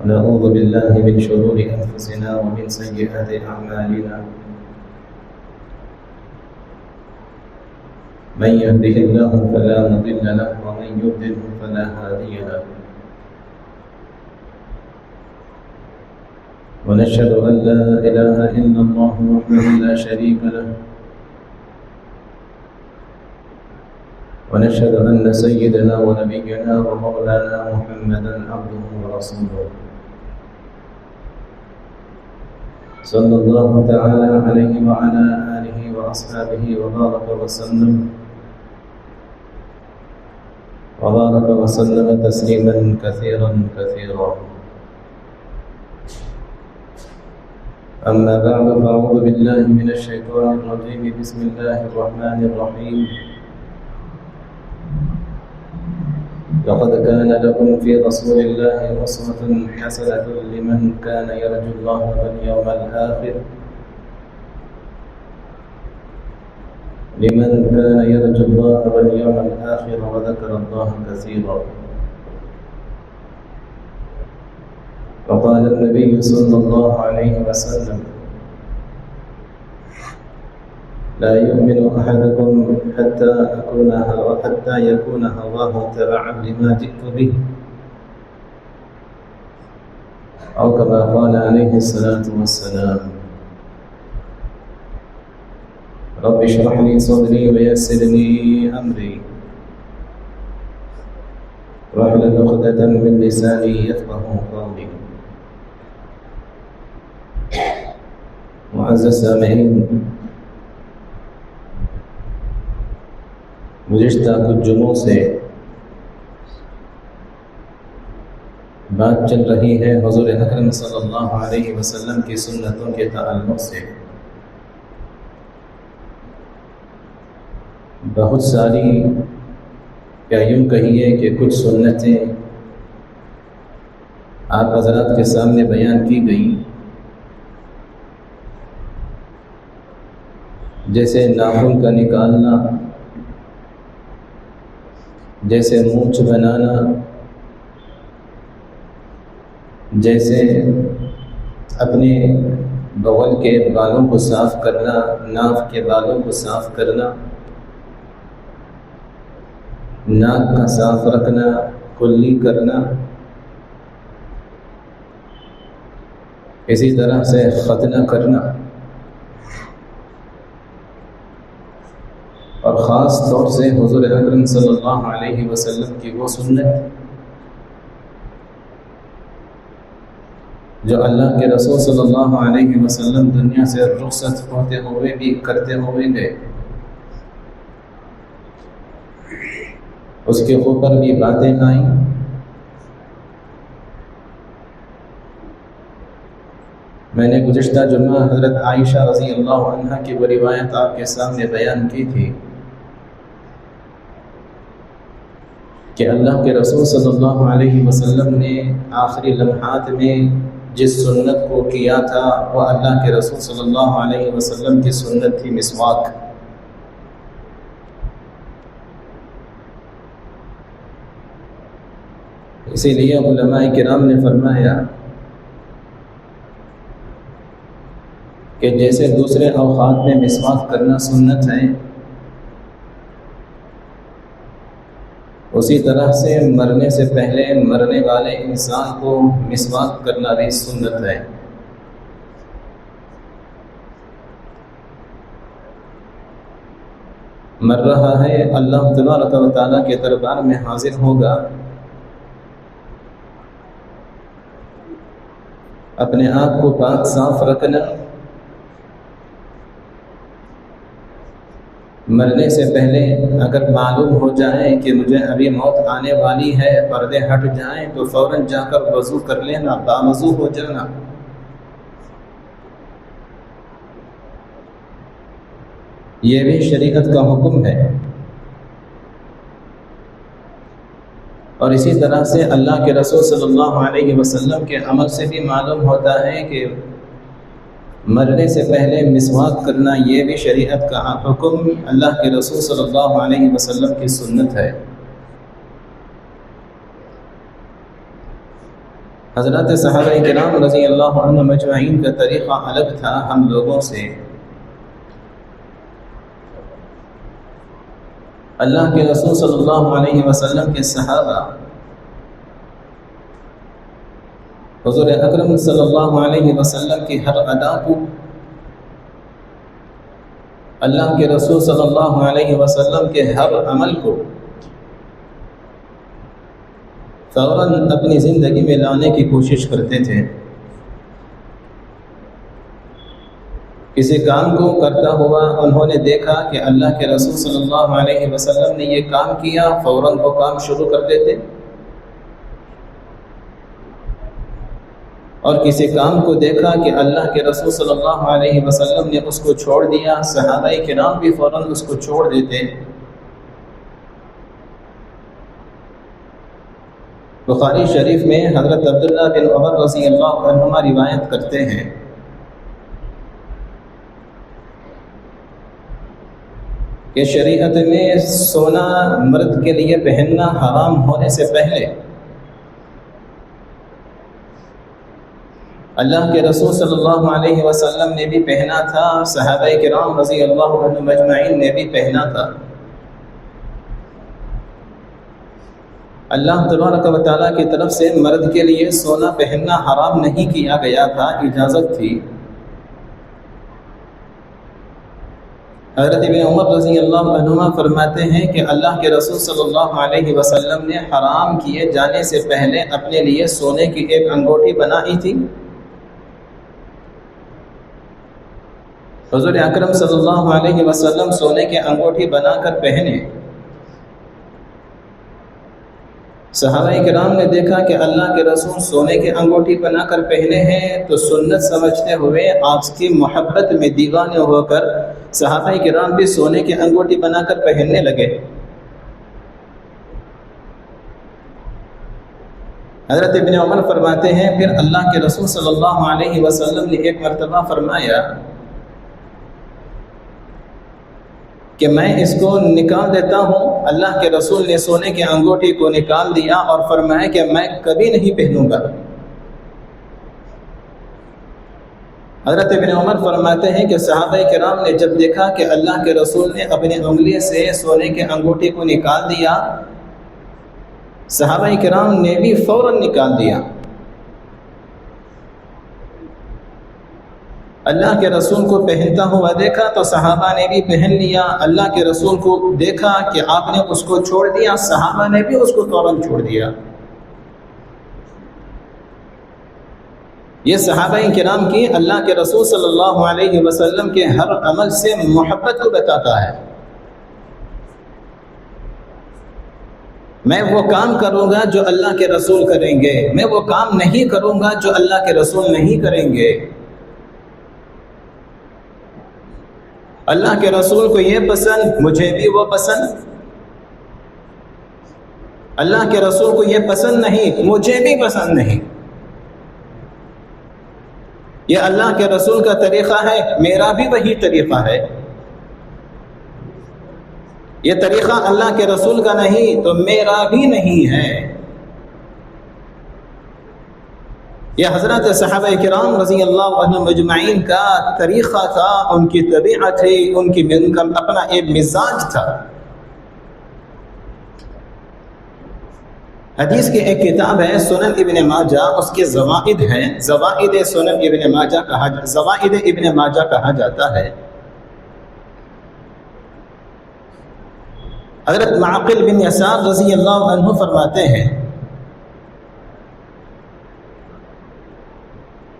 ونعوذ بالله من شرور أنفسنا ومن سيئات أعمالنا من يهده الله فلا مضل له ومن يضلل فلا هادي له ونشهد أن لا إله إلا الله وحده لا شريك له ونشهد أن سيدنا ونبينا ومولانا محمدا عبده ورسوله صلى الله تعالى عليه وعلى آله وأصحابه وبارك وسلم تسليما كثيرا أما بعد فأعوذ بالله من الشيطان الرجيم بسم الله الرحمن الرحيم لقد كان لكم في رسول الله أسوة حسنة لمن كان يرجو الله واليوم الآخر وذكر الله كثيرا وقال النبي صلى الله عليه وسلم لا يؤمن أحدكم حتى يكون هواه تبعا لما جئت به أو كما قال عليه الصلاة والسلام رب اشرح لي صدري ويسر لي أمري واحلل عقدة من لساني يفقهوا قولي. معزز سامعین، گزشتہ کچھ جمعوں سے بات چل رہی ہے حضور اکرم صلی اللہ علیہ وسلم کی سنتوں کے تعلق سے. بہت ساری یا یوں کہیے کہ کچھ سنتیں آپ حضرات کے سامنے بیان کی گئیں، جیسے ناخن کا نکالنا، جیسے مونچھ بنانا، جیسے اپنے بغل کے بالوں کو صاف کرنا، ناف کے بالوں کو صاف کرنا، ناک کا صاف رکھنا، کلی کرنا، اسی طرح سے ختنہ کرنا، اور خاص طور سے حضور اکرم صلی اللہ علیہ وسلم کی وہ سنت جو اللہ کے رسول صلی اللہ علیہ وسلم دنیا سے رخصت ہوتے ہوئے بھی کرتے ہوئے گئے، اس کے اوپر بھی باتیں آئیں. میں نے گزشتہ جمعہ حضرت عائشہ رضی اللہ عنہا کی وہ روایت آپ کے سامنے بیان کی تھی کہ اللہ کے رسول صلی اللہ علیہ وسلم نے آخری لمحات میں جس سنت کو کیا تھا وہ اللہ کے رسول صلی اللہ علیہ وسلم کی سنت تھی مسواک. اسی لیے علماء کرام نے فرمایا کہ جیسے دوسرے اوقات میں مسواک کرنا سنت ہے، اسی طرح سے مرنے سے پہلے مرنے والے انسان کو مسواک کرنا بھی سنت ہے. مر رہا ہے، اللہ تبارک و تعالیٰ کے دربار میں حاضر ہوگا، اپنے آپ کو پاک صاف رکھنا، مرنے سے پہلے اگر معلوم ہو جائے کہ مجھے ابھی موت آنے والی ہے، پردے ہٹ جائیں تو فوراً جا کر وضو کر لینا، باوضو ہو جانا. یہ بھی شریعت کا حکم ہے. اور اسی طرح سے اللہ کے رسول صلی اللہ علیہ وسلم کے عمل سے بھی معلوم ہوتا ہے کہ مرنے سے پہلے مسواک کرنا یہ بھی شریعت کا حکم، اللہ کے رسول صلی اللہ علیہ وسلم کی سنت ہے. حضرات صحابہ کرام رضی اللہ عنہم اجمعین کا طریقہ الگ تھا ہم لوگوں سے۔ اللہ کے رسول صلی اللہ علیہ وسلم کے صحابہ حضور اکرم صلی اللہ علیہ وسلم کی ہر ادا کو، اللہ کے رسول صلی اللہ علیہ وسلم کے ہر عمل کو فوراً اپنی زندگی میں لانے کی کوشش کرتے تھے۔ کسی کام کو کرتا ہوا انہوں نے دیکھا کہ اللہ کے رسول صلی اللہ علیہ وسلم نے یہ کام کیا، فوراً وہ کام شروع کر دیتے، اور کسی کام کو دیکھا کہ اللہ کے رسول صلی اللہ علیہ وسلم نے اس کو چھوڑ دیا، صحابہ کرام بھی فوراً اس کو چھوڑ دیتے۔ بخاری شریف میں حضرت عبداللہ بن عمر رضی اللہ عنہما روایت کرتے ہیں کہ شریعت میں سونا مرد کے لیے پہننا حرام ہونے سے پہلے اللہ کے رسول صلی اللہ علیہ وسلم نے بھی پہنا تھا، صحابہ کرام رضی اللہ عنہم اجمعین نے بھی پہنا تھا۔ اللہ تبارک و تعالیٰ کی طرف سے مرد کے لیے سونا پہننا حرام نہیں کیا گیا تھا، اجازت تھی۔ حضرت ابن عمر رضی اللہ عنہما فرماتے ہیں کہ اللہ کے رسول صلی اللہ علیہ وسلم نے حرام کیے جانے سے پہلے اپنے لیے سونے کی ایک انگوٹھی بنائی تھی۔ حضور اکرم صلی اللہ علیہ وسلم سونے کی انگوٹھی بنا کر پہنے۔ صحابہ کرام نے دیکھا کہ اللہ کے رسول سونے کی انگوٹھی بنا کر پہنے ہیں، تو سنت سمجھتے ہوئے آپ کی محبت میں دیوانے ہو کر صحابہ کرام بھی سونے کی انگوٹھی بنا کر پہننے لگے۔ حضرت ابن عمر فرماتے ہیں پھر اللہ کے رسول صلی اللہ علیہ وسلم نے ایک مرتبہ فرمایا کہ میں اس کو نکال دیتا ہوں۔ اللہ کے رسول نے سونے کی انگوٹھی کو نکال دیا اور فرمایا کہ میں کبھی نہیں پہنوں گا۔ حضرت ابن عمر فرماتے ہیں کہ صحابہ کرام نے جب دیکھا کہ اللہ کے رسول نے اپنی انگلی سے سونے کی انگوٹھی کو نکال دیا، صحابہ کرام نے بھی فوراً نکال دیا۔ اللہ کے رسول کو پہنتا ہوا دیکھا تو صحابہ نے بھی پہن لیا۔ اللہ کے رسول کو دیکھا کہ آپ نے اس کو چھوڑ دیا، صحابہ نے بھی اس کو فوراً چھوڑ دیا۔ یہ صحابہ کرام کی اللہ کے رسول صلی اللہ علیہ وسلم کے ہر عمل سے محبت کو بتاتا ہے۔ میں وہ کام کروں گا جو اللہ کے رسول کریں گے، میں وہ کام نہیں کروں گا جو اللہ کے رسول نہیں کریں گے۔ اللہ کے رسول کو یہ پسند، مجھے بھی وہ پسند۔ اللہ کے رسول کو یہ پسند نہیں، مجھے بھی پسند نہیں۔ یہ اللہ کے رسول کا طریقہ ہے، میرا بھی وہی طریقہ ہے۔ یہ طریقہ اللہ کے رسول کا نہیں تو میرا بھی نہیں ہے۔ یہ حضرت صحابہ کرام رضی اللہ عنہم اجمعین کا طریقہ تھا، ان کی طبیعت تھی، ان کا اپنا ایک مزاج تھا۔ حدیث کی ایک کتاب ہے سنن ابن ماجہ، اس کے زوائد ہیں، زوائد سنن ابن ماجہ زوائد ابن ماجہ کہا جاتا ہے۔ حضرت معقل بن یسار رضی اللہ عنہ فرماتے ہیں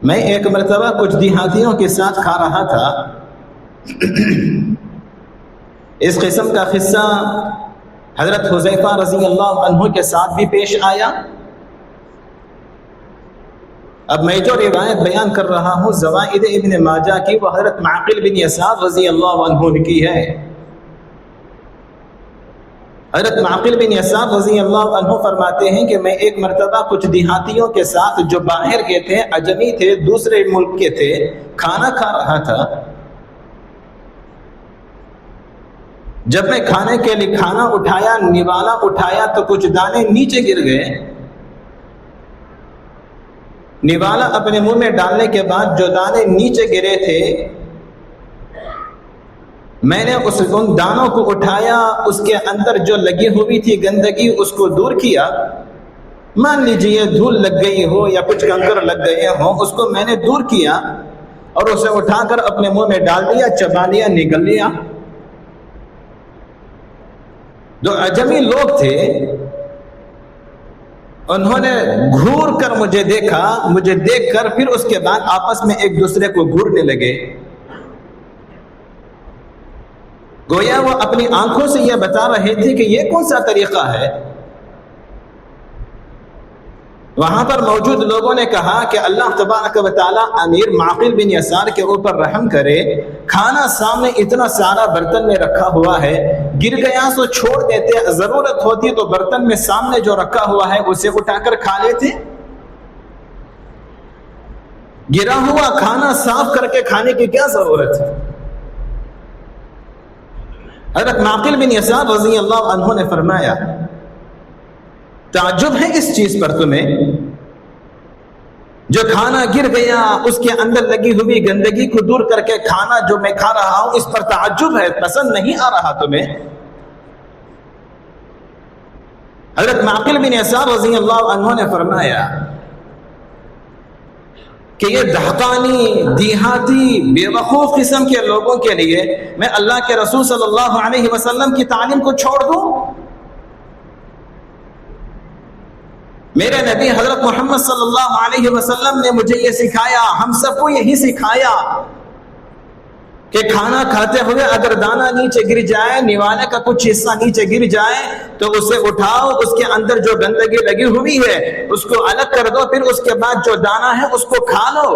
میں ایک مرتبہ کچھ دیہاتیوں کے ساتھ کھا رہا تھا۔ اس قسم کا قصہ حضرت حذیفہ رضی اللہ عنہ کے ساتھ بھی پیش آیا۔ اب میں جو روایت بیان کر رہا ہوں زوائد ابن ماجہ کی، وہ حضرت معقل بن یسار رضی اللہ عنہ کی ہے۔ حضرت معقل بن یسار رضی اللہ عنہ فرماتے ہیں کہ میں ایک مرتبہ کچھ دیہاتیوں کے ساتھ جو باہر کے تھے، اجمی تھے، دوسرے ملک کے تھے، کھانا کھا رہا تھا۔ جب میں کھانے کے لیے کھانا اٹھایا، نوالا اٹھایا تو کچھ دانے نیچے گر گئے۔ نوالا اپنے منہ میں ڈالنے کے بعد جو دانے نیچے گرے تھے میں نے ان دانوں کو اٹھایا، اس کے اندر جو لگی ہوئی تھی گندگی اس کو دور کیا، مان لیجئے دھول لگ گئی ہو یا کچھ کنکر لگ گئے ہوں، اس کو میں نے دور کیا اور اسے اٹھا کر اپنے منہ میں ڈال دیا، چبا لیا، نگل لیا۔ جو اجمی لوگ تھے انہوں نے گھور کر مجھے دیکھا، مجھے دیکھ کر پھر اس کے بعد آپس میں ایک دوسرے کو گھورنے لگے، گویا وہ اپنی آنکھوں سے یہ بتا رہے تھے کہ یہ کون سا طریقہ ہے۔ وہاں پر موجود لوگوں نے کہا کہ اللہ تبارک و تعالی امیر معقل بن یسار کے اوپر رحم کرے، کھانا سامنے اتنا سارا برتن میں رکھا ہوا ہے، گر گیا تو چھوڑ دیتے، ضرورت ہوتی تو برتن میں سامنے جو رکھا ہوا ہے اسے اٹھا کر کھا لیتے، گرا ہوا کھانا صاف کر کے کھانے کی کیا ضرورت ہے؟ حضرت معقل بن یسار رضی اللہ عنہ نے فرمایا تعجب ہے اس چیز پر تمہیں، جو کھانا گر گیا اس کے اندر لگی ہوئی گندگی کو دور کر کے کھانا جو میں کھا رہا ہوں اس پر تعجب ہے، پسند نہیں آ رہا تمہیں؟ حضرت معقل بن یسار رضی اللہ عنہ نے فرمایا کہ یہ دہقانی دیہاتی بے وقوف قسم کے لوگوں کے لیے میں اللہ کے رسول صلی اللہ علیہ وسلم کی تعلیم کو چھوڑ دوں؟ میرے نبی حضرت محمد صلی اللہ علیہ وسلم نے مجھے یہ سکھایا، ہم سب کو یہی سکھایا کہ کھانا کھاتے ہوئے اگر دانا نیچے گر جائے، نوالے کا کچھ حصہ نیچے گر جائے تو اسے اٹھاؤ، اس کے اندر جو گندگی لگی ہوئی ہے اس کو الگ کر دو، پھر اس کے بعد جو دانا ہے اس کو کھا لو۔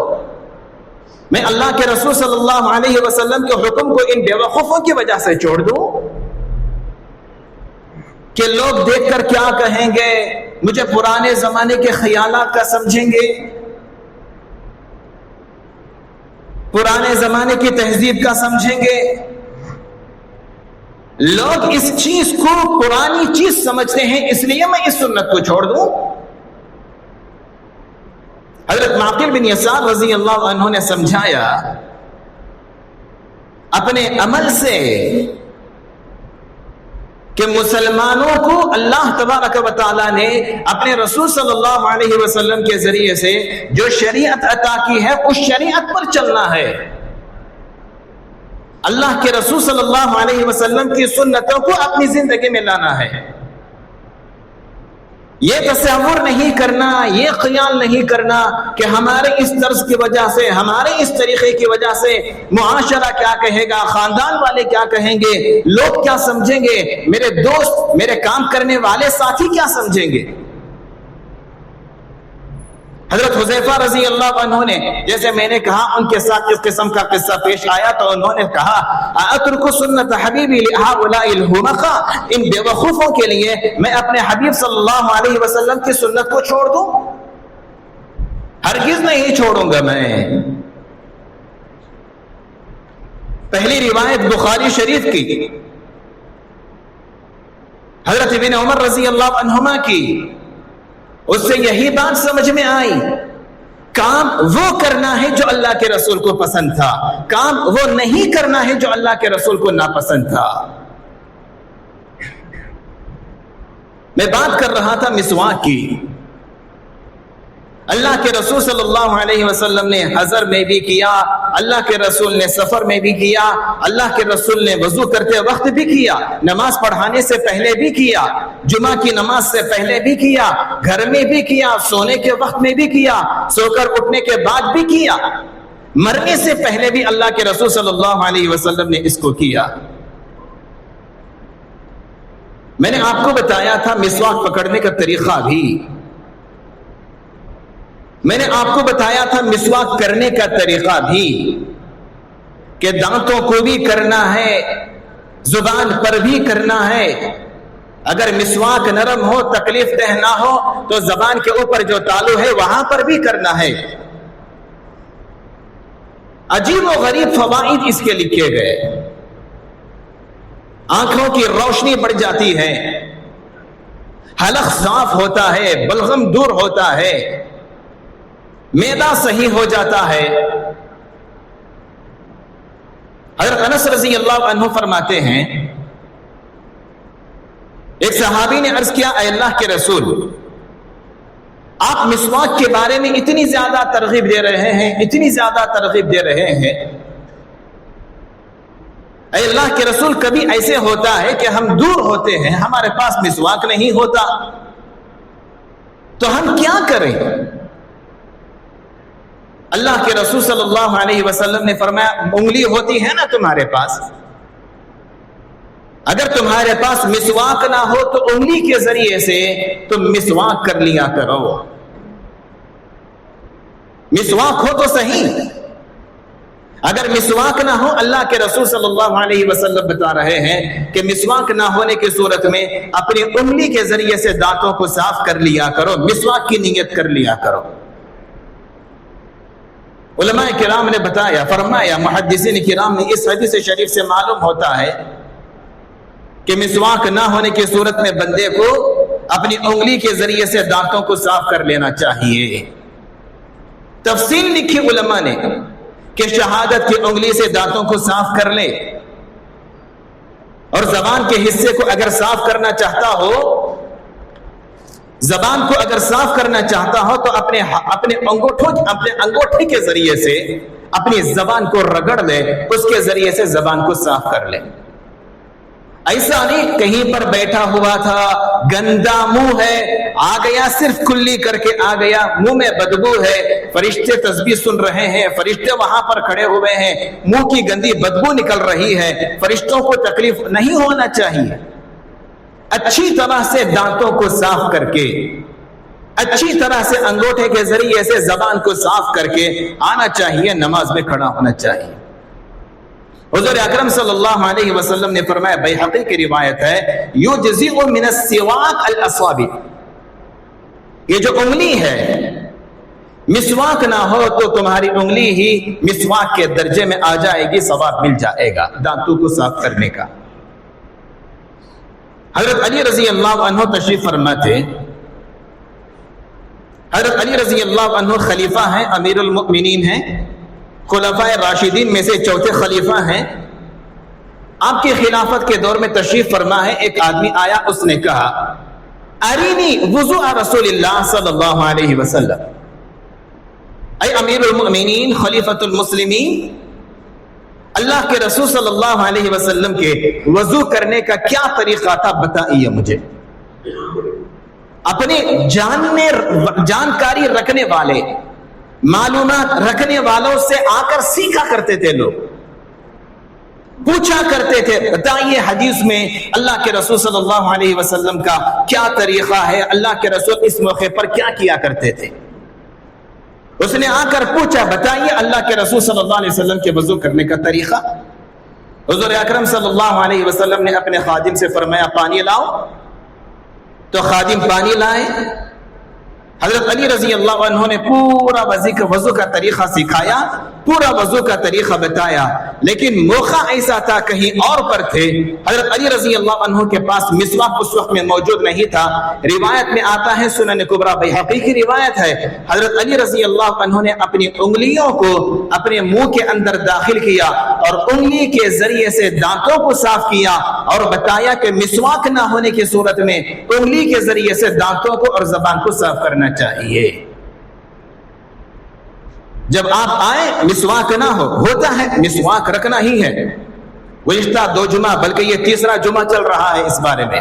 میں اللہ کے رسول صلی اللہ علیہ وسلم کے حکم کو ان بے وقوفوں کی وجہ سے چھوڑ دوں کہ لوگ دیکھ کر کیا کہیں گے، مجھے پرانے زمانے کے خیالات کا سمجھیں گے، پرانے زمانے کی تہذیب کا سمجھیں گے، لوگ اس چیز کو پرانی چیز سمجھتے ہیں، اس لیے میں اس سنت کو چھوڑ دوں؟ حضرت معقل بن یسار رضی اللہ عنہ نے سمجھایا اپنے عمل سے کہ مسلمانوں کو اللہ تبارک و تعالیٰ نے اپنے رسول صلی اللہ علیہ وسلم کے ذریعے سے جو شریعت عطا کی ہے اس شریعت پر چلنا ہے، اللہ کے رسول صلی اللہ علیہ وسلم کی سنتوں کو اپنی زندگی میں لانا ہے۔ یہ تصور نہیں کرنا، یہ خیال نہیں کرنا کہ ہمارے اس طرز کی وجہ سے، ہمارے اس طریقے کی وجہ سے معاشرہ کیا کہے گا، خاندان والے کیا کہیں گے، لوگ کیا سمجھیں گے، میرے دوست، میرے کام کرنے والے ساتھی کیا سمجھیں گے۔ حضرت حذیفہ رضی اللہ عنہ نے، جیسے میں نے کہا ان کے ساتھ اس قسم کا قصہ پیش آیا تو انہوں نے کہا اترک سنت حبیبی لہؤلاء الحمقاء، ان بے وقوفوں کے لیے میں اپنے حبیب صلی اللہ علیہ وسلم کی سنت کو چھوڑ دوں؟ ہرگز نہیں چھوڑوں گا میں۔ پہلی روایت بخاری شریف کی، حضرت ابن عمر رضی اللہ عنہما کی، اس سے یہی بات سمجھ میں آئی، کام وہ کرنا ہے جو اللہ کے رسول کو پسند تھا، کام وہ نہیں کرنا ہے جو اللہ کے رسول کو ناپسند تھا۔ میں بات کر رہا تھا مسواک کی۔ اللہ کے رسول صلی اللہ علیہ وسلم نے حضر میں بھی کیا، اللہ کے رسول نے سفر میں بھی کیا، اللہ کے رسول نے وضو کرتے وقت بھی کیا، نماز پڑھانے سے پہلے بھی کیا، جمعہ کی نماز سے پہلے بھی کیا، گھر میں بھی کیا، سونے کے وقت میں بھی کیا، سو کر اٹھنے کے بعد بھی کیا، مرنے سے پہلے بھی اللہ کے رسول صلی اللہ علیہ وسلم نے اس کو کیا۔ میں نے آپ کو بتایا تھا مسواک پکڑنے کا طریقہ بھی، میں نے آپ کو بتایا تھا مسواک کرنے کا طریقہ بھی، کہ دانتوں کو بھی کرنا ہے، زبان پر بھی کرنا ہے، اگر مسواک نرم ہو، تکلیف دہ نہ ہو تو زبان کے اوپر جو تالو ہے وہاں پر بھی کرنا ہے۔ عجیب و غریب فوائد اس کے لکھے گئے، آنکھوں کی روشنی بڑھ جاتی ہے، حلق صاف ہوتا ہے، بلغم دور ہوتا ہے، معدہ صحیح ہو جاتا ہے۔ حضرت انس رضی اللہ عنہ فرماتے ہیں ایک صحابی نے عرض کیا، اے اللہ کے رسول، آپ مسواک کے بارے میں اتنی زیادہ ترغیب دے رہے ہیں، اتنی زیادہ ترغیب دے رہے ہیں، اے اللہ کے رسول کبھی ایسے ہوتا ہے کہ ہم دور ہوتے ہیں، ہمارے پاس مسواک نہیں ہوتا، تو ہم کیا کریں؟ اللہ کے رسول صلی اللہ علیہ وسلم نے فرمایا، انگلی ہوتی ہے نا تمہارے پاس، اگر تمہارے پاس مسواک نہ ہو تو انگلی کے ذریعے سے تم مسواک کر لیا کرو۔ مسواک ہو تو صحیح، اگر مسواک نہ ہو، اللہ کے رسول صلی اللہ علیہ وسلم بتا رہے ہیں کہ مسواک نہ ہونے کی صورت میں اپنی انگلی کے ذریعے سے دانتوں کو صاف کر لیا کرو، مسواک کی نیت کر لیا کرو۔ علماء کرام نے بتایا، فرمایا، محدثین کرام نے، اس حدیث شریف سے معلوم ہوتا ہے کہ مسواک نہ ہونے کی صورت میں بندے کو اپنی انگلی کے ذریعے سے دانتوں کو صاف کر لینا چاہیے۔ تفصیل لکھی علماء نے کہ شہادت کی انگلی سے دانتوں کو صاف کر لے، اور زبان کے حصے کو اگر صاف کرنا چاہتا ہو، زبان کو اگر صاف کرنا چاہتا ہو تو اپنے انگوٹھے کے ذریعے سے اپنی زبان کو رگڑ لے، اس کے ذریعے سے زبان کو صاف کر لے۔ ایسا نہیں کہیں پر بیٹھا ہوا تھا، گندا منہ ہے، آ گیا، صرف کلی کر کے آ گیا، منہ میں بدبو ہے، فرشتے تسبیح سن رہے ہیں، فرشتے وہاں پر کھڑے ہوئے ہیں، منہ کی گندی بدبو نکل رہی ہے، فرشتوں کو تکلیف نہیں ہونا چاہیے۔ اچھی طرح سے دانتوں کو صاف کر کے، اچھی طرح سے انگوٹھے کے ذریعے سے زبان کو صاف کر کے آنا چاہیے، نماز میں کھڑا ہونا چاہیے۔ حضور اکرم صلی اللہ علیہ وسلم نے فرمایا، بیہقی کی روایت ہے، یجزئ من السواک الاصابع، یہ جو انگلی ہے، مسواک نہ ہو تو تمہاری انگلی ہی مسواک کے درجے میں آ جائے گی، ثواب مل جائے گا دانتوں کو صاف کرنے کا۔ حضرت علی رضی اللہ عنہ تشریف فرما تھے۔ حضرت علی رضی اللہ عنہ خلیفہ ہیں، امیر المؤمنین ہیں، خلفائے راشدین میں سے چوتھے خلیفہ ہیں۔ آپ کی خلافت کے دور میں تشریف فرما ہے، ایک آدمی آیا، اس نے کہا، ارینی وضوء رسول اللہ صلی اللہ علیہ وسلم، اے امیر المؤمنین، خلیفۃ المسلمین، اللہ کے رسول صلی اللہ علیہ وسلم کے وضو کرنے کا کیا طریقہ تھا بتائیے مجھے۔ اپنے جانکاری رکھنے والے، معلومات رکھنے والوں سے آ کر سیکھا کرتے تھے، لوگ پوچھا کرتے تھے، بتائیے حدیث میں اللہ کے رسول صلی اللہ علیہ وسلم کا کیا طریقہ ہے، اللہ کے رسول اس موقع پر کیا کیا کرتے تھے۔ اس نے آ کر پوچھا، بتائیے اللہ کے رسول صلی اللہ علیہ وسلم کے وضو کرنے کا طریقہ۔ حضور اکرم صلی اللہ علیہ وسلم نے اپنے خادم سے فرمایا، پانی لاؤ، تو خادم پانی لائے۔ حضرت علی رضی اللہ عنہ نے پورا وضو کا طریقہ سکھایا، پورا وضو کا طریقہ بتایا، لیکن موقع ایسا تھا کہیں اور پر تھے، حضرت علی رضی اللہ عنہ کے پاس مسواک اس وقت میں موجود نہیں تھا۔ روایت میں آتا ہے، سنن کبریٰ بیہقی کی روایت ہے، حضرت علی رضی اللہ عنہ نے اپنی انگلیوں کو اپنے منہ کے اندر داخل کیا اور انگلی کے ذریعے سے دانتوں کو صاف کیا، اور بتایا کہ مسواک نہ ہونے کی صورت میں انگلی کے ذریعے سے دانتوں کو اور زبان کو صاف کرنا چاہیے۔ جب آپ آئے، مسواک نہ ہوتا ہے، مسواک رکھنا ہی ہے۔ گزشتہ 2 جمعہ، بلکہ یہ تیسرا جمعہ چل رہا ہے، اس بارے میں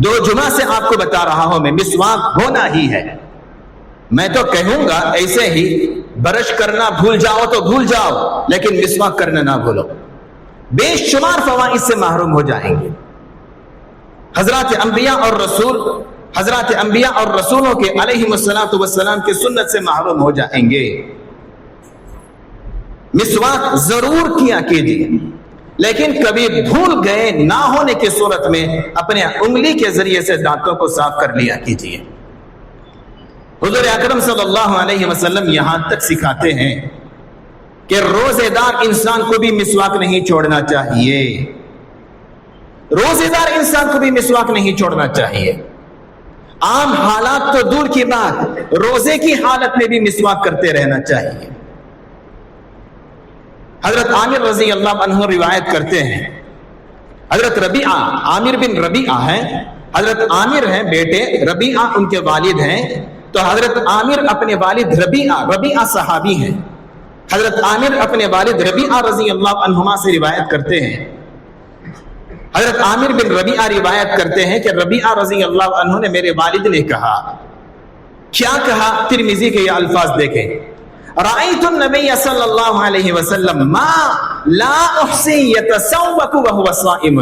2 جمعہ سے آپ کو بتا رہا ہوں میں، مسواک ہونا ہی ہے۔ میں تو کہوں گا ایسے ہی برش کرنا بھول جاؤ تو بھول جاؤ، لیکن مسواک کرنا نہ بھولو، بے شمار فوائد سے محروم ہو جائیں گے۔ حضرات انبیاء اور رسولوں کے علیہم الصلاۃ والسلام کی سنت سے محروم ہو جائیں گے۔ مسواک ضرور کیا کیجیے، لیکن کبھی بھول گئے نہ ہونے کی صورت میں اپنے انگلی کے ذریعے سے دانتوں کو صاف کر لیا کیجیے۔ حضور اکرم صلی اللہ علیہ وسلم یہاں تک سکھاتے ہیں کہ روزے دار انسان کو بھی مسواک نہیں چھوڑنا چاہیے، روزے دار انسان کو بھی مسواک نہیں چھوڑنا چاہیے۔ عام حالات تو دور کی بات، روزے کی حالت میں بھی مسواک کرتے رہنا چاہیے۔ حضرت عامر رضی اللہ عنہ روایت کرتے ہیں، حضرت ربیعہ، عامر بن ربیعہ ہیں، حضرت عامر ہیں بیٹے، ربیعہ ان کے والد ہیں، تو حضرت عامر اپنے والد ربیعہ صحابی ہیں، حضرت عامر اپنے والد ربیعہ رضی اللہ عنہما سے روایت کرتے ہیں۔ حضرت عامر بن ربیعہ روایت کرتے ہیں کہ ربیعہ رضی اللہ عنہ نے میرے والد نے کہا، کیا کہا؟ ترمذی کے یہ الفاظ دیکھیں، رأیت النبی صلی اللہ علیہ وسلم ما لا احصی یتسوک وہو صائم،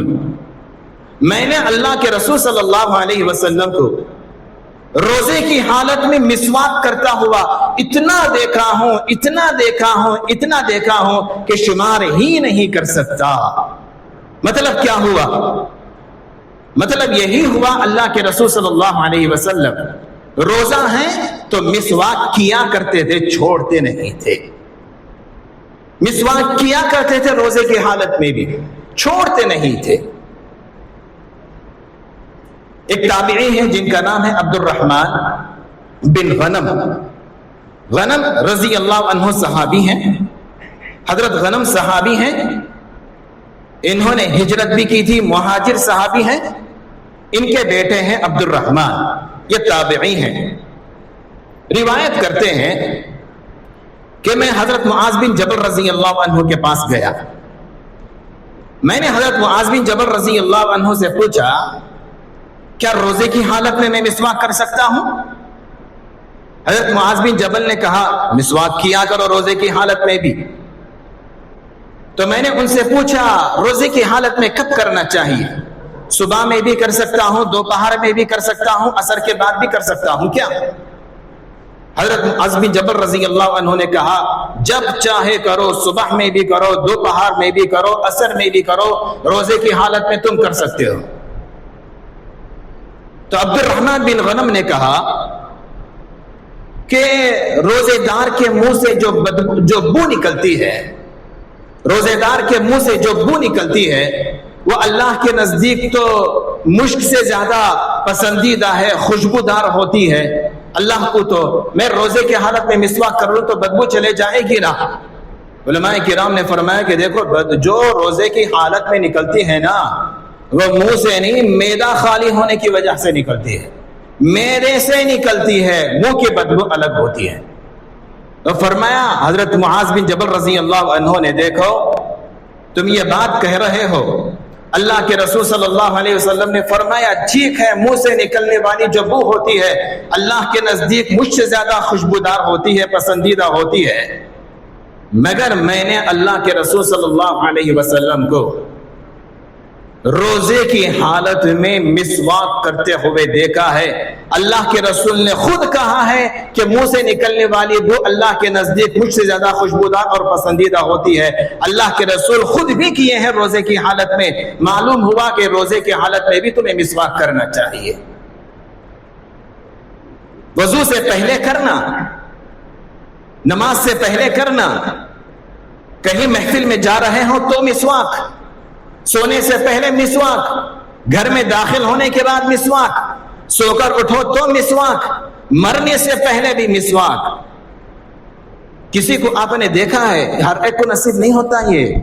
میں نے اللہ کے رسول صلی اللہ علیہ وسلم کو روزے کی حالت میں مسواک کرتا ہوا اتنا دیکھا ہوں، اتنا دیکھا ہوں، اتنا دیکھا ہوں کہ شمار ہی نہیں کر سکتا۔ مطلب کیا ہوا؟ مطلب یہی ہوا اللہ کے رسول صلی اللہ علیہ وسلم روزہ ہیں تو مسواک کیا کرتے تھے، چھوڑتے نہیں تھے۔ مسواک کیا کرتے تھے روزے کی حالت میں بھی، چھوڑتے نہیں تھے۔ ایک تابعی ہیں جن کا نام ہے عبد الرحمن بن غنم رضی اللہ عنہ صحابی ہیں، حضرت غنم صحابی ہیں، انہوں نے ہجرت بھی کی تھی، مہاجر صحابی ہیں، ان کے بیٹے ہیں عبد الرحمن، یہ تابعی ہیں، روایت کرتے ہیں کہ میں حضرت معاذ بن جبل رضی اللہ عنہ کے پاس گیا، میں نے حضرت معاذ بن جبل رضی اللہ عنہ سے پوچھا کیا روزے کی حالت میں مسواک کر سکتا ہوں؟ حضرت معاذ بن جبل نے کہا مسواک کیا کرو روزے کی حالت میں بھی۔ تو میں نے ان سے پوچھا روزے کی حالت میں کب کرنا چاہیے؟ صبح میں بھی کر سکتا ہوں، دوپہر میں بھی کر سکتا ہوں، عصر کے بعد بھی کر سکتا ہوں کیا؟ حضرت معاذ بن جبل رضی اللہ عنہ نے کہا جب چاہے کرو، صبح میں بھی کرو، دوپہر میں بھی کرو، عصر میں بھی کرو، روزے کی حالت میں تم کر سکتے ہو۔ تو عبد الرحمن بن غنم نے کہا کہ روزے دار کے منہ سے جو بو نکلتی ہے، روزے دار کے منہ سے جو بو نکلتی ہے وہ اللہ کے نزدیک تو مشک سے زیادہ پسندیدہ ہے، خوشبودار ہوتی ہے۔ اللہ کو تو میں روزے کی حالت میں مسواک کر لوں تو بدبو چلے جائے گی نا۔ علماء کرام نے فرمایا کہ دیکھو جو روزے کی حالت میں نکلتی ہے نا وہ منہ سے نہیں، معدہ خالی ہونے کی وجہ سے نکلتی ہے، معدے سے نکلتی ہے، منہ کی بدبو الگ ہوتی ہے۔ تو فرمایا حضرت معاذ بن جبل رضی اللہ عنہ نے دیکھو تم یہ بات کہہ رہے ہو، اللہ کے رسول صلی اللہ علیہ وسلم نے فرمایا ٹھیک ہے منہ سے نکلنے والی جو بو ہوتی ہے اللہ کے نزدیک مجھ سے زیادہ خوشبودار ہوتی ہے، پسندیدہ ہوتی ہے، مگر میں نے اللہ کے رسول صلی اللہ علیہ وسلم کو روزے کی حالت میں مسواک کرتے ہوئے دیکھا ہے۔ اللہ کے رسول نے خود کہا ہے کہ منہ سے نکلنے والی بو اللہ کے نزدیک مجھ سے زیادہ خوشبودار اور پسندیدہ ہوتی ہے۔ اللہ کے رسول خود بھی کیے ہیں روزے کی حالت میں، معلوم ہوا کہ روزے کی حالت میں بھی تمہیں مسواک کرنا چاہیے۔ وضو سے پہلے کرنا، نماز سے پہلے کرنا، کہیں محفل میں جا رہے ہوں تو مسواک، سونے سے پہلے مسواک، گھر میں داخل ہونے کے بعد مسواک، سو کر اٹھو تو مسواک، مرنے سے پہلے بھی مسواک۔ کسی کو آپ نے دیکھا ہے، ہر ایک کو نصیب نہیں ہوتا یہ،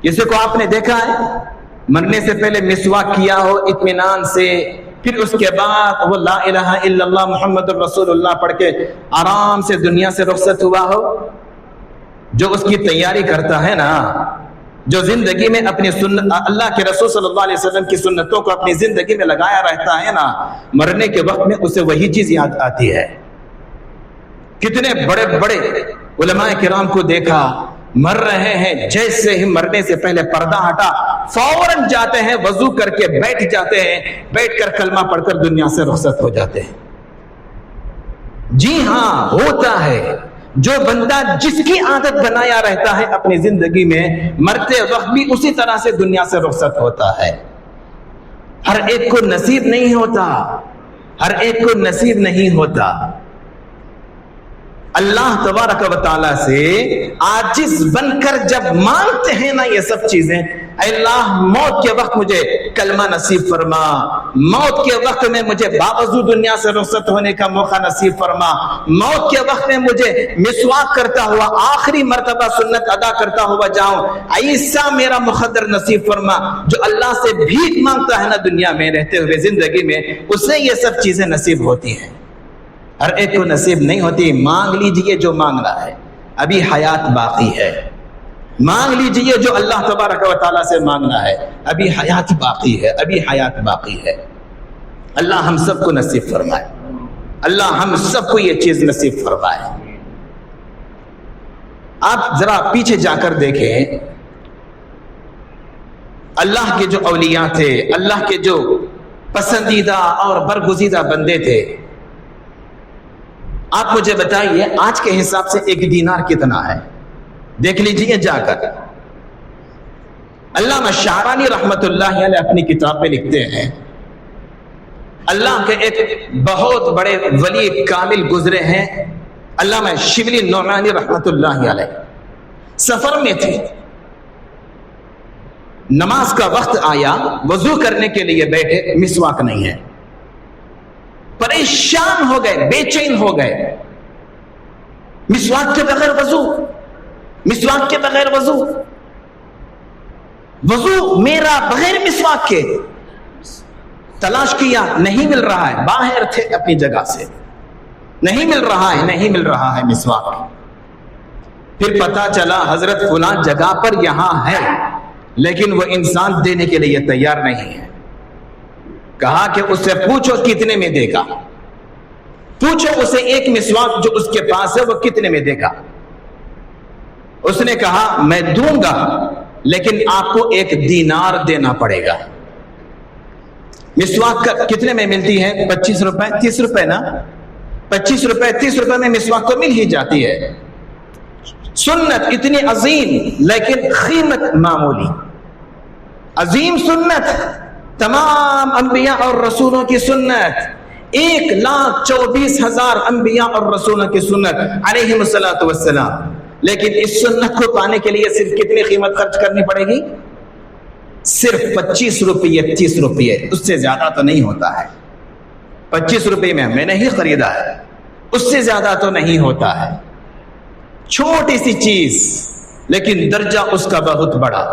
کسی کو آپ نے دیکھا ہے مرنے سے پہلے مسواک کیا ہو اطمینان سے، پھر اس کے بعد وہ لا الہ الا اللہ محمد الرسول اللہ پڑھ کے آرام سے دنیا سے رخصت ہوا ہو؟ جو اس کی تیاری کرتا ہے نا، جو زندگی میں اپنی اللہ کے رسول صلی اللہ علیہ وسلم کی سنتوں کو اپنی زندگی میں لگایا رہتا ہے نا، مرنے کے وقت میں اسے وہی چیز یاد آتی ہے۔ کتنے بڑے بڑے علماء کرام کو دیکھا مر رہے ہیں، جیسے ہی مرنے سے پہلے پردہ ہٹا فوراً جاتے ہیں، وضو کر کے بیٹھ جاتے ہیں، بیٹھ کر کلمہ پڑھ کر دنیا سے رخصت ہو جاتے ہیں۔ جی ہاں ہوتا ہے، جو بندہ جس کی عادت بنایا رہتا ہے اپنی زندگی میں، مرتے وقت بھی اسی طرح سے دنیا سے رخصت ہوتا ہے۔ ہر ایک کو نصیب نہیں ہوتا، ہر ایک کو نصیب نہیں ہوتا۔ اللہ تبارک و تعالیٰ سے عاجز بن کر جب مانگتے ہیں نا یہ سب چیزیں، اے اللہ موت کے وقت مجھے کلمہ نصیب فرما، موت کے وقت میں مجھے باوجود دنیا سے رخصت ہونے کا موقع نصیب فرما، موت کے وقت میں مجھے مسواک کرتا ہوا آخری مرتبہ سنت ادا کرتا ہوا جاؤں، ایسا میرا مقدر نصیب فرما۔ جو اللہ سے بھیک مانگتا ہے نا دنیا میں رہتے ہوئے زندگی میں، اسے یہ سب چیزیں نصیب ہوتی ہیں، ہر ایک کو نصیب نہیں ہوتی۔ مانگ لیجئے جو مانگنا ہے، ابھی حیات باقی ہے، مانگ لیجئے جو اللہ تبارک و تعالیٰ سے مانگنا ہے، ابھی حیات باقی ہے، ابھی حیات باقی ہے۔ اللہ ہم سب کو نصیب فرمائے، اللہ ہم سب کو یہ چیز نصیب فرمائے۔ آپ ذرا پیچھے جا کر دیکھیں، اللہ کے جو اولیاء تھے، اللہ کے جو پسندیدہ اور برگزیدہ بندے تھے، آپ مجھے بتائیے آج کے حساب سے ایک دینار کتنا ہے؟ دیکھ لیجئے جا کر۔ علامہ شعرانی رحمت اللہ علیہ اپنی کتاب میں لکھتے ہیں، اللہ کے ایک بہت بڑے ولی کامل گزرے ہیں، علامہ شبلی نعمانی رحمت اللہ علیہ، سفر میں تھے، نماز کا وقت آیا، وضو کرنے کے لیے بیٹھے، مسواک نہیں ہے، پریشان ہو گئے، بے چین ہو گئے، مسواک کے بغیر وضو، مسواک کے بغیر وضو، وضو میرا بغیر مسواک کے، تلاش کیا نہیں مل رہا ہے، باہر تھے اپنی جگہ سے، نہیں مل رہا ہے، نہیں مل رہا ہے مسواک۔ پھر پتا چلا حضرت فلاں جگہ پر یہاں ہے، لیکن وہ انسان دینے کے لیے تیار نہیں ہے۔ کہا کہ اس سے پوچھو کتنے میں دے گا، پوچھو اسے ایک مسواک جو اس کے پاس ہے وہ کتنے میں دے گا۔ اس نے کہا میں دوں گا لیکن آپ کو 1 دینار دینا پڑے گا۔ مسواک کتنے میں ملتی ہے؟ 25 روپے 30 روپے نا، 25 روپے 30 روپے میں مسواک تو مل ہی جاتی ہے۔ سنت اتنی عظیم لیکن قیمت معمولی، عظیم سنت، تمام انبیاء اور رسولوں کی سنت، 1,24,000 انبیاء اور رسولوں کی سنت علیہم الصلوۃ والسلام، لیکن اس سنت کو پانے کے لیے صرف کتنی قیمت خرچ کرنی پڑے گی؟ صرف 25 روپے 30 روپے، اس سے زیادہ تو نہیں ہوتا ہے۔ 25 روپے میں میں نے ہی خریدا ہے، اس سے زیادہ تو نہیں ہوتا ہے، چھوٹی سی چیز لیکن درجہ اس کا بہت بڑا۔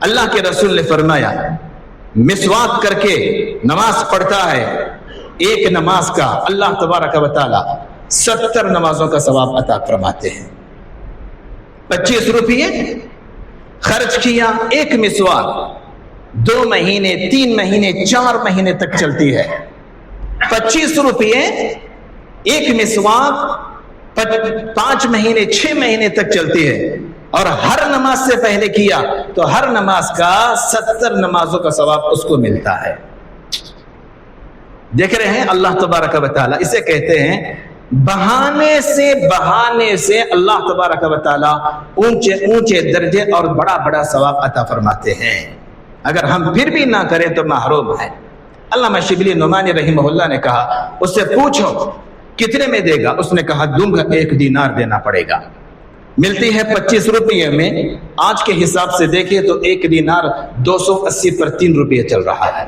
اللہ کے رسول نے فرمایا مسواک کر کے نماز پڑھتا ہے، ایک نماز کا اللہ تبارک و تعالی 70 نمازوں کا ثواب عطا فرماتے ہیں۔ 25 روپے خرچ کیا، ایک مسواک 2 مہینے 3 مہینے 4 مہینے تک چلتی ہے۔ 25 روپے ایک مسواک 5 مہینے 6 مہینے تک چلتی ہے، اور ہر نماز سے پہلے کیا تو ہر نماز کا 70 نمازوں کا ثواب اس کو ملتا ہے۔ دیکھ رہے ہیں اللہ تبارک و تعالیٰ، اسے کہتے ہیں بہانے سے اللہ تبارک و تعالیٰ اونچے اونچے درجے اور بڑا بڑا ثواب عطا فرماتے ہیں۔ اگر ہم پھر بھی نہ کریں تو محروم ہیں۔ علامہ شبلی نعمانی رحمہ اللہ نے کہا اس سے پوچھو کتنے میں دے گا؟ اس نے کہا دوں گا 1 دینار دینا پڑے گا۔ ملتی ہے 25 روپے میں، آج کے حساب سے دیکھیں تو 1 دینار 280 پر 3 روپے چل رہا ہے۔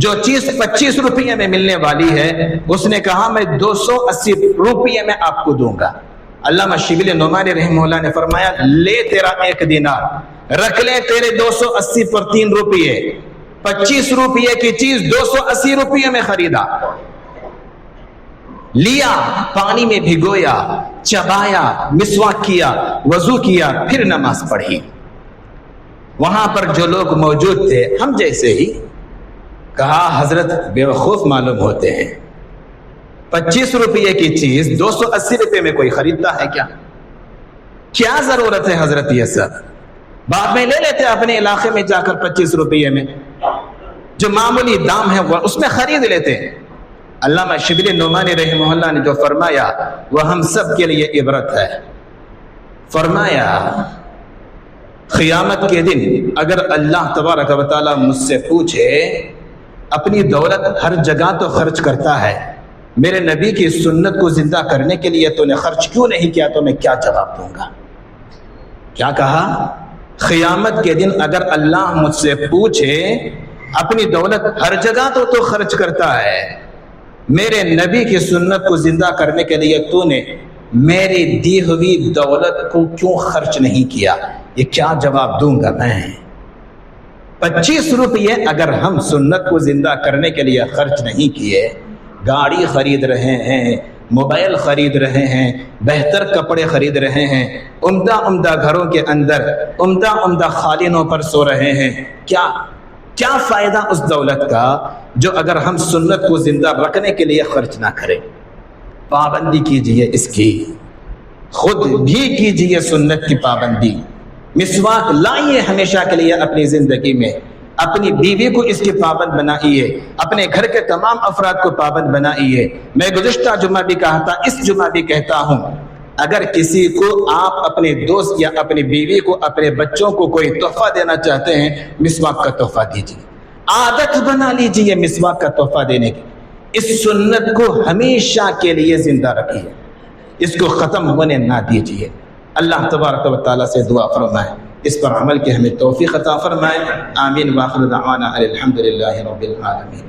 جو چیز 25 روپے میں ملنے والی ہے اس نے کہا میں 280 روپے میں آپ کو دوں گا۔ علامہ شبلی نعمانی رحمہ اللہ نے فرمایا لے تیرا 1 دینار، رکھ لے تیرے 280 پر 3 روپے، 25 روپے کی چیز 280 روپے میں خریدا، لیا، پانی میں بھگویا، چبایا، مسواک کیا، وضو کیا، پھر نماز پڑھی۔ وہاں پر جو لوگ موجود تھے ہم جیسے ہی، کہا حضرت بیوقوف معلوم ہوتے ہیں، 25 روپے کی چیز 280 روپے میں کوئی خریدتا ہے کیا ضرورت ہے حضرت؟ یہ سب بعد میں لے لیتے اپنے علاقے میں جا کر 25 روپے میں جو معمولی دام ہے وہ اس میں خرید لیتے ہیں۔ علامہ شبلی نعمانی رحمہ اللہ نے جو فرمایا وہ ہم سب کے لیے عبرت ہے۔ فرمایا قیامت کے دن اگر اللہ تبارک و تعالیٰ مجھ سے پوچھے اپنی دولت ہر جگہ تو خرچ کرتا ہے، میرے نبی کی سنت کو زندہ کرنے کے لیے تو نے خرچ کیوں نہیں کیا، تو میں کیا جواب دوں گا؟ کیا کہا؟ قیامت کے دن اگر اللہ مجھ سے پوچھے اپنی دولت ہر جگہ تو خرچ کرتا ہے، میرے نبی کی سنت کو زندہ کرنے کے لیے تو نے میری دی ہوئی دولت کو کیوں خرچ نہیں کیا؟ یہ کیا جواب دوں گا میں؟ 25 روپے اگر ہم سنت کو زندہ کرنے کے لیے خرچ نہیں کیے، گاڑی خرید رہے ہیں، موبائل خرید رہے ہیں، بہتر کپڑے خرید رہے ہیں، عمدہ گھروں کے اندر عمدہ قالینوں پر سو رہے ہیں، کیا فائدہ اس دولت کا جو اگر ہم سنت کو زندہ رکھنے کے لیے خرچ نہ کریں؟ پابندی کیجئے اس کی، خود بھی کیجئے سنت کی پابندی۔ مسواک لائیے ہمیشہ کے لیے اپنی زندگی میں، اپنی بیوی کو اس کی پابند بنائیے، اپنے گھر کے تمام افراد کو پابند بنائیے۔ میں گزشتہ جمعہ بھی کہا تھا، اس جمعہ بھی کہتا ہوں، اگر کسی کو آپ اپنے دوست یا اپنی بیوی کو، اپنے بچوں کو کوئی تحفہ دینا چاہتے ہیں، مسواک کا تحفہ دیجیے، عادت بنا لیجیے مسواک کا تحفہ دینے کی۔ اس سنت کو ہمیشہ کے لیے زندہ رکھیے، اس کو ختم ہونے نہ دیجیے۔ اللہ تبارک و تعالیٰ سے دعا فرمائے اس پر عمل کی ہمیں توفیق عطا فرمائے۔ آمین وآخر دعوانا الحمدللہ رب العالمین۔